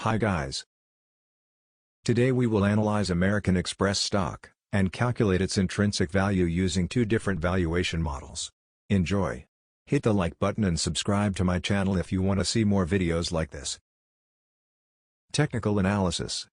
Hi guys. Today we will analyze American Express stock, and calculate its intrinsic value using two different valuation models. Enjoy! Hit the like button and subscribe to my channel if you want to see more videos like this. Technical analysis.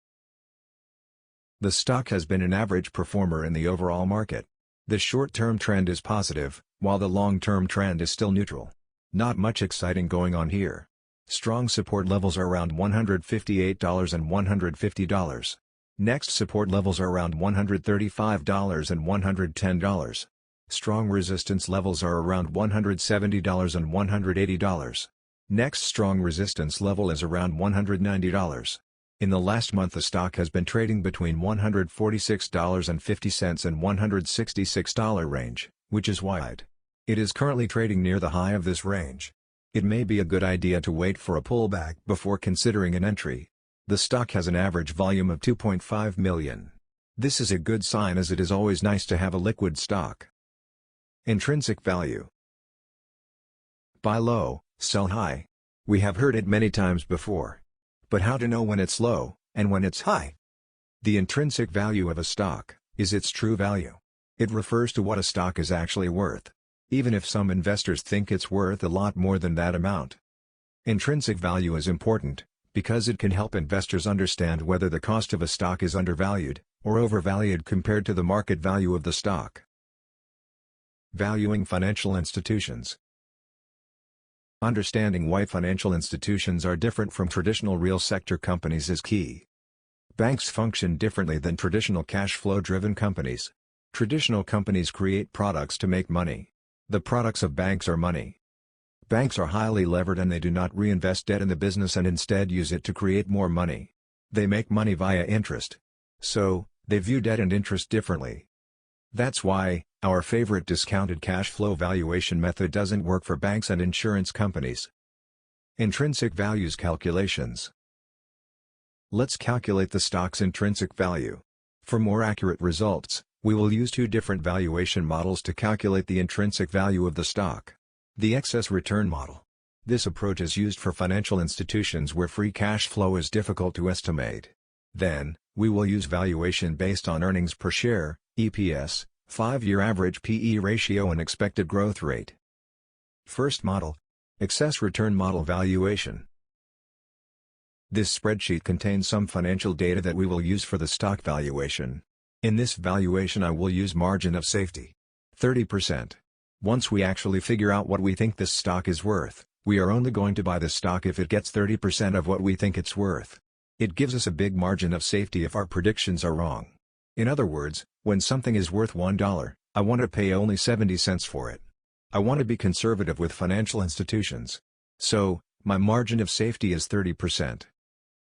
The stock has been an average performer in the overall market. The short-term trend is positive, while the long-term trend is still neutral. Not much exciting going on here. Strong support levels are around $158 and $150. Next support levels are around $135 and $110. Strong resistance levels are around $170 and $180. Next strong resistance level is around $190. In the last month the stock has been trading between $146.50 and $166 range, which is wide. It is currently trading near the high of this range. It may be a good idea to wait for a pullback before considering an entry. The stock has an average volume of 2.5 million. This is a good sign as it is always nice to have a liquid stock. Intrinsic value. Buy low, sell high. We have heard it many times before. But how to know when it's low, and when it's high? The intrinsic value of a stock is its true value. It refers to what a stock is actually worth, even if some investors think it's worth a lot more than that amount. Intrinsic value is important, because it can help investors understand whether the cost of a stock is undervalued, or overvalued compared to the market value of the stock. Valuing financial institutions. Understanding why financial institutions are different from traditional real sector companies is key. Banks function differently than traditional cash flow-driven companies. Traditional companies create products to make money. The products of banks are money. Banks are highly levered and they do not reinvest debt in the business and instead use it to create more money. They make money via interest. So, they view debt and interest differently. That's why, our favorite discounted cash flow valuation method doesn't work for banks and insurance companies. Intrinsic values calculations. Let's calculate the stock's intrinsic value. For more accurate results, we will use two different valuation models to calculate the intrinsic value of the stock. The excess return model. This approach is used for financial institutions where free cash flow is difficult to estimate. Then, we will use valuation based on earnings per share, EPS, 5-year average P/E ratio and expected growth rate. First model. Excess return model valuation. This spreadsheet contains some financial data that we will use for the stock valuation. In this valuation I will use margin of safety. 30%. Once we actually figure out what we think this stock is worth, we are only going to buy the stock if it gets 30% of what we think it's worth. It gives us a big margin of safety if our predictions are wrong. In other words, when something is worth $1, I want to pay only 70 cents for it. I want to be conservative with financial institutions. So, my margin of safety is 30%.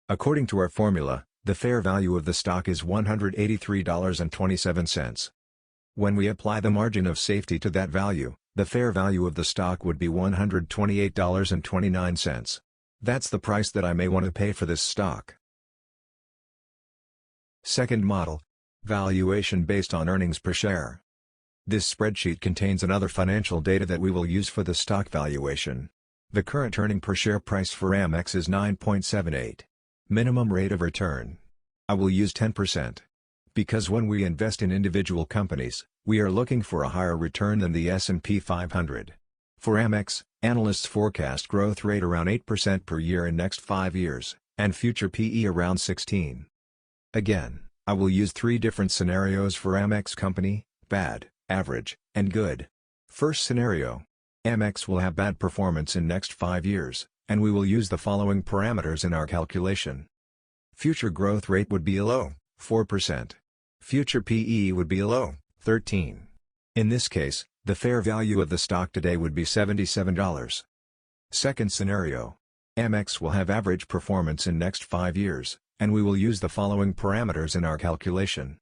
According to our formula, the fair value of the stock is $183.27. When we apply the margin of safety to that value, the fair value of the stock would be $128.29. That's the price that I may want to pay for this stock. Second model. Valuation based on earnings per share. This spreadsheet contains another financial data that we will use for the stock valuation. The current earning per share price for Amex is 9.78. Minimum rate of return. I will use 10%. Because when we invest in individual companies, we are looking for a higher return than the S&P 500. For Amex, analysts forecast growth rate around 8% per year in next 5 years, and future P/E around 16. Again, I will use 3 different scenarios for Amex company: bad, average, and good. First scenario. Amex will have bad performance in next 5 years, and we will use the following parameters in our calculation. Future growth rate would be low, 4%. Future P/E would be low, 13. In this case, the fair value of the stock today would be $77. Second scenario. Amex will have average performance in next 5 years, and we will use the following parameters in our calculation.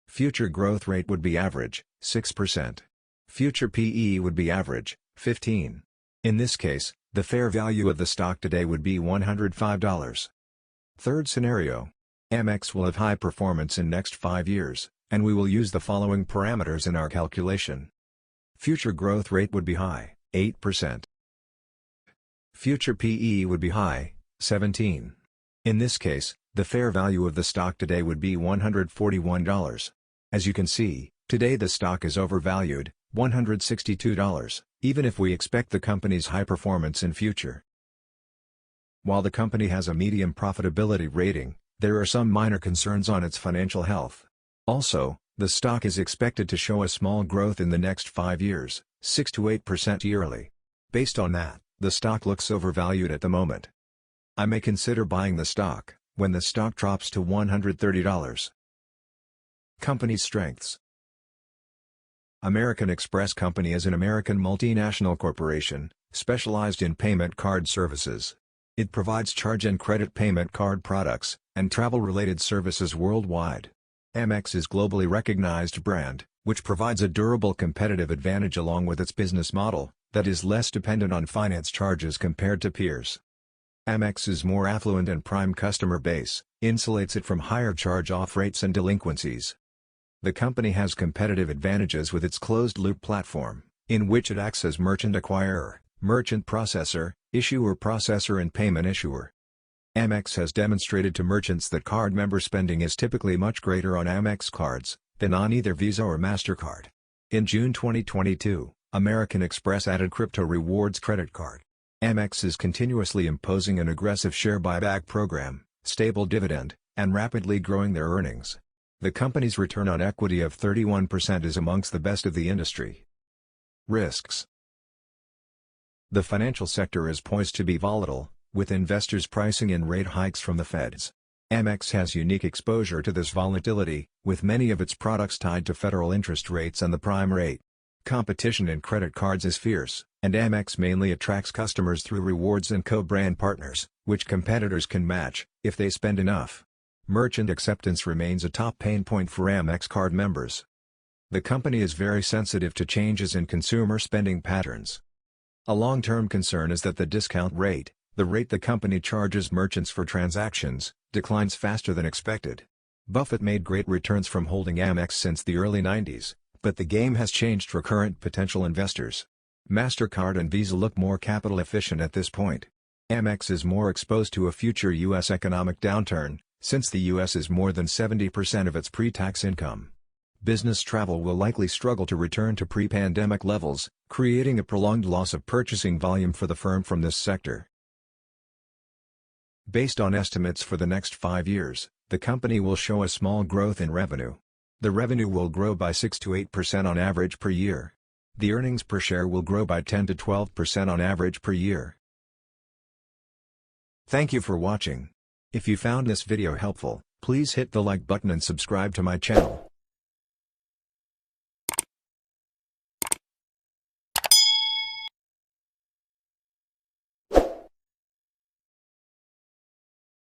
Future growth rate would be average, 6%. Future P/E would be average, 15. In this case, the fair value of the stock today would be $105. Third scenario. Amex will have high performance in next 5 years, and we will use the following parameters in our calculation. Future growth rate would be high, 8%. Future P/E would be high, 17. In this case, the fair value of the stock today would be $141. As you can see, today the stock is overvalued, $162, even if we expect the company's high performance in future. While the company has a medium profitability rating, there are some minor concerns on its financial health. Also, the stock is expected to show a small growth in the next 5 years, 6 to 8% yearly. Based on that, the stock looks overvalued at the moment. I may consider buying the stock when the stock drops to $130. Company strengths. American Express Company is an American multinational corporation, specialized in payment card services. It provides charge and credit payment card products, and travel-related services worldwide. Amex is a globally recognized brand, which provides a durable competitive advantage along with its business model, that is less dependent on finance charges compared to peers. Amex's more affluent and prime customer base insulates it from higher charge-off rates and delinquencies. The company has competitive advantages with its closed-loop platform, in which it acts as merchant acquirer, merchant processor, issuer processor and payment issuer. Amex has demonstrated to merchants that card member spending is typically much greater on Amex cards than on either Visa or MasterCard. In June 2022, American Express added Crypto Rewards credit card. Amex is continuously imposing an aggressive share buyback program, stable dividend, and rapidly growing their earnings. The company's return on equity of 31% is amongst the best of the industry. Risks. The financial sector is poised to be volatile, with investors pricing in rate hikes from the Feds. Amex has unique exposure to this volatility, with many of its products tied to federal interest rates and the prime rate. Competition in credit cards is fierce, and Amex mainly attracts customers through rewards and co-brand partners, which competitors can match, if they spend enough. Merchant acceptance remains a top pain point for Amex card members. The company is very sensitive to changes in consumer spending patterns. A long-term concern is that the discount rate, the rate the company charges merchants for transactions, declines faster than expected. Buffett made great returns from holding Amex since the early 90s, but the game has changed for current potential investors. MasterCard and Visa look more capital efficient at this point. Amex is more exposed to a future U.S. economic downturn, since the U.S. is more than 70% of its pre-tax income. Business travel will likely struggle to return to pre-pandemic levels, creating a prolonged loss of purchasing volume for the firm from this sector. Based on estimates for the next 5 years, the company will show a small growth in revenue. The revenue will grow by 6 to 8% on average per year. The earnings per share will grow by 10 to 12% on average per year. Thank you for watching. If you found this video helpful, please hit the like button and subscribe to my channel.